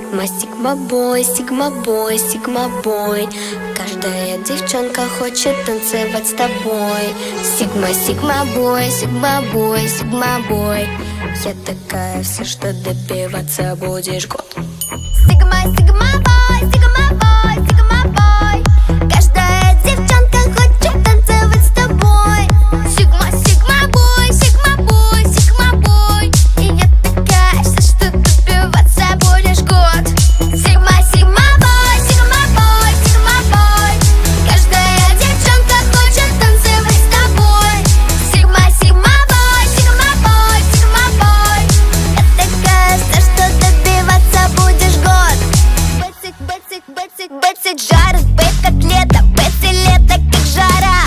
Сигма бой, сигма бой, сигма бой. Каждая девчонка хочет танцевать с тобой. Сигма, сигма бой, сигма бой, сигма бой. Я такая вся, что добиваться будешь год. Сигма, сигма